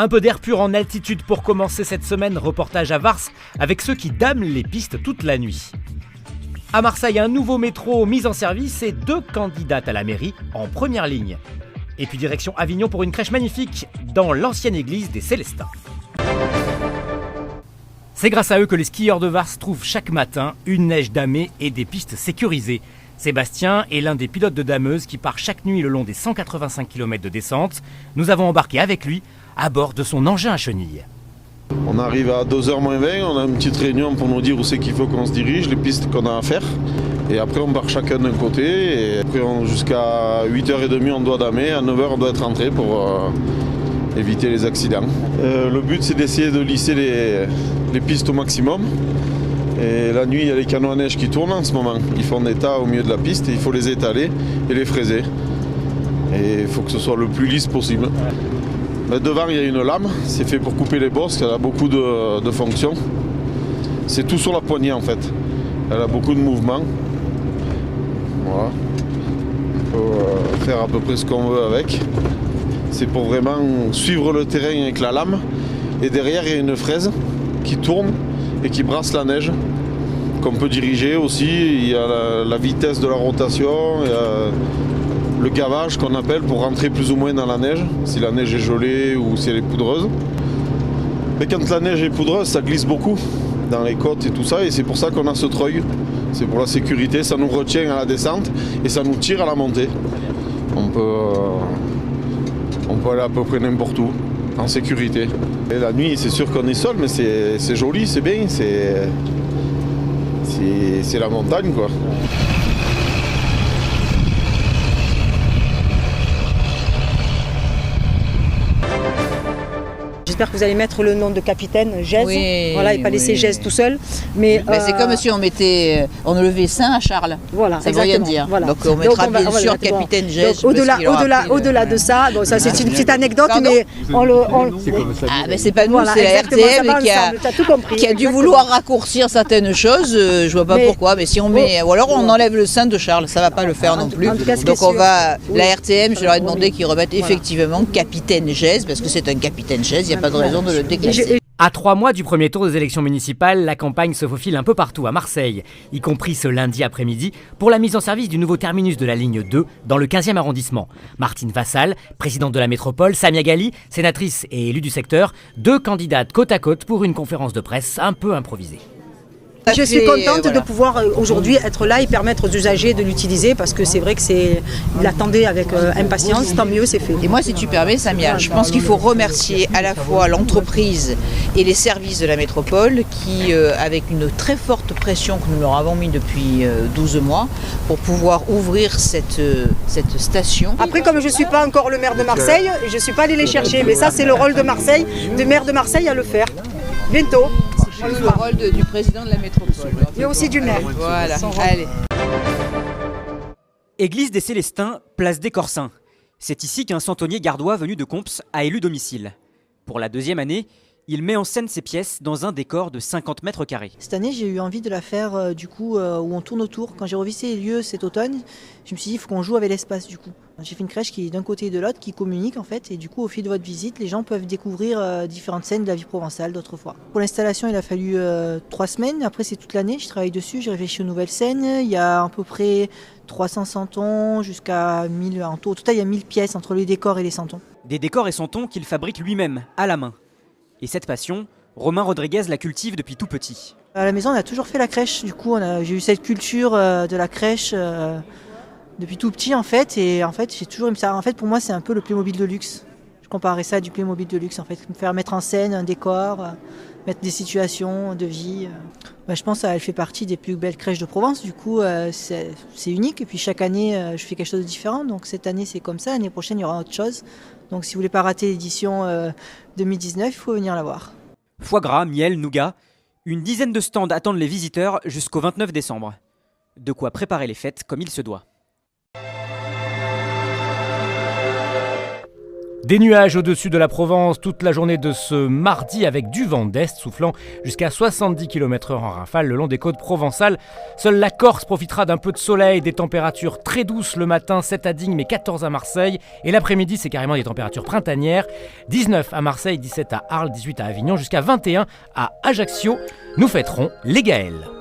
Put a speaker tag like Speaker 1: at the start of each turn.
Speaker 1: Un peu d'air pur en altitude pour commencer cette semaine, reportage à Vars avec ceux qui dament les pistes toute la nuit. À Marseille, un nouveau métro mis en service et 2 candidates à la mairie en première ligne. Et puis direction Avignon pour une crèche magnifique dans l'ancienne église des Célestins. C'est grâce à eux que les skieurs de Vars trouvent chaque matin une neige damée et des pistes sécurisées. Sébastien est l'un des pilotes de dameuse qui part chaque nuit le long des 185 km de descente. Nous avons embarqué avec lui à bord de son engin à chenilles.
Speaker 2: On arrive à 2h moins 20, on a une petite réunion pour nous dire où c'est qu'il faut qu'on se dirige, les pistes qu'on a à faire. Et après on part chacun d'un côté et après jusqu'à 8h30 on doit damer, à 9h on doit être rentré pour éviter les accidents. Le but c'est d'essayer de lisser les pistes au maximum. Et la nuit il y a les canons à neige qui tournent en ce moment. Ils font des tas au milieu de la piste et il faut les étaler et les fraiser. Et il faut que ce soit le plus lisse possible. Devant il y a une lame, c'est fait pour couper les bosses, elle a beaucoup de fonctions. C'est tout sur la poignée en fait. Elle a beaucoup de mouvements. Voilà. On peut faire à peu près ce qu'on veut avec. C'est pour vraiment suivre le terrain avec la lame. Et derrière il y a une fraise qui tourne et qui brasse la neige. Qu'on peut diriger aussi. Il y a la vitesse de la rotation. Il y a le gavage qu'on appelle pour rentrer plus ou moins dans la neige, si la neige est gelée ou si elle est poudreuse. Mais quand la neige est poudreuse, ça glisse beaucoup dans les côtes et tout ça, et c'est pour ça qu'on a ce treuil. C'est pour la sécurité, ça nous retient à la descente et ça nous tire à la montée. On peut aller à peu près n'importe où, en sécurité. Et la nuit, c'est sûr qu'on est seul, mais c'est joli, c'est bien, c'est la montagne quoi.
Speaker 3: J'espère que vous allez mettre le nom de capitaine Gèze, voilà, et pas laisser Gèze tout seul. Mais
Speaker 4: c'est comme si on enlevait Saint à Charles.
Speaker 3: Voilà,
Speaker 4: ça veut rien dire.
Speaker 3: Voilà.
Speaker 4: Donc on mettra bien sûr capitaine Gèze.
Speaker 3: Au-delà de ça, bon, ça c'est une petite anecdote, mais
Speaker 4: c'est pas nous, voilà, c'est la RTM qui a dû vouloir raccourcir certaines choses. Je vois pas pourquoi, mais si on met, ou alors on enlève le Saint de Charles, ça va pas le faire non plus. Donc on va, la RTM, je leur ai demandé qu'ils remettent effectivement capitaine Gèze, parce que c'est un capitaine Gèze. Il n'y a pas de raison de le déclasser.
Speaker 1: À 3 mois du premier tour des élections municipales, la campagne se faufile un peu partout à Marseille, y compris ce lundi après-midi, pour la mise en service du nouveau terminus de la ligne 2 dans le 15e arrondissement. Martine Vassal, présidente de la métropole, Samia Ghali, sénatrice et élue du secteur, 2 candidates côte à côte pour une conférence de presse un peu improvisée.
Speaker 3: Je suis contente de pouvoir aujourd'hui être là et permettre aux usagers de l'utiliser parce que c'est vrai que ils l'attendaient avec impatience, tant mieux, c'est fait.
Speaker 4: Et moi, si tu permets, Samia, je pense qu'il faut remercier à la fois l'entreprise et les services de la métropole qui, avec une très forte pression que nous leur avons mis depuis 12 mois, pour pouvoir ouvrir cette station.
Speaker 3: Après, comme je ne suis pas encore le maire de Marseille, je ne suis pas allée les chercher, mais ça c'est le rôle de Marseille, de maire de Marseille à le faire. Bientôt.
Speaker 4: C'est le rôle du président de la métropole.
Speaker 3: Et aussi du maire.
Speaker 4: Voilà, allez.
Speaker 5: Église des Célestins, place des Corsins. C'est ici qu'un centenier gardois venu de Comps a élu domicile. Pour la 2e année, il met en scène ses pièces dans un décor de 50 mètres carrés.
Speaker 6: Cette année, j'ai eu envie de la faire où on tourne autour. Quand j'ai revisité les lieux cet automne, je me suis dit qu'il faut qu'on joue avec l'espace du coup. J'ai fait une crèche qui est d'un côté et de l'autre, qui communique en fait. Et du coup, au fil de votre visite, les gens peuvent découvrir différentes scènes de la vie provençale d'autrefois. Pour l'installation, il a fallu 3 semaines. Après, c'est toute l'année. Je travaille dessus, j'ai réfléchi aux nouvelles scènes. Il y a à peu près 300 santons jusqu'à 1000. Au total, il y a 1000 pièces entre les décors et les santons.
Speaker 5: Des décors et santons qu'il fabrique lui-même, à la main. Et cette passion, Romain Rodriguez la cultive depuis tout petit.
Speaker 6: À la maison, on a toujours fait la crèche. Du coup, j'ai eu cette culture de la crèche depuis tout petit en fait. Et en fait, j'ai toujours aimé ça. En fait, pour moi, c'est un peu le Playmobil de luxe. Je comparais ça à du Playmobil de luxe en fait. Me faire mettre en scène un décor, mettre des situations de vie. Je pense qu'elle fait partie des plus belles crèches de Provence. Du coup, c'est unique. Et puis chaque année, je fais quelque chose de différent. Donc cette année, c'est comme ça. L'année prochaine, il y aura autre chose. Donc si vous voulez pas rater l'édition 2019, il faut venir la voir.
Speaker 5: Foie gras, miel, nougat, une dizaine de stands attendent les visiteurs jusqu'au 29 décembre. De quoi préparer les fêtes comme il se doit.
Speaker 1: Des nuages au-dessus de la Provence toute la journée de ce mardi avec du vent d'est soufflant jusqu'à 70 km/h en rafale le long des côtes provençales. Seule la Corse profitera d'un peu de soleil, des températures très douces le matin, 7 à Digne mais 14 à Marseille. Et l'après-midi, c'est carrément des températures printanières. 19 à Marseille, 17 à Arles, 18 à Avignon, jusqu'à 21 à Ajaccio. Nous fêterons les Gaëls.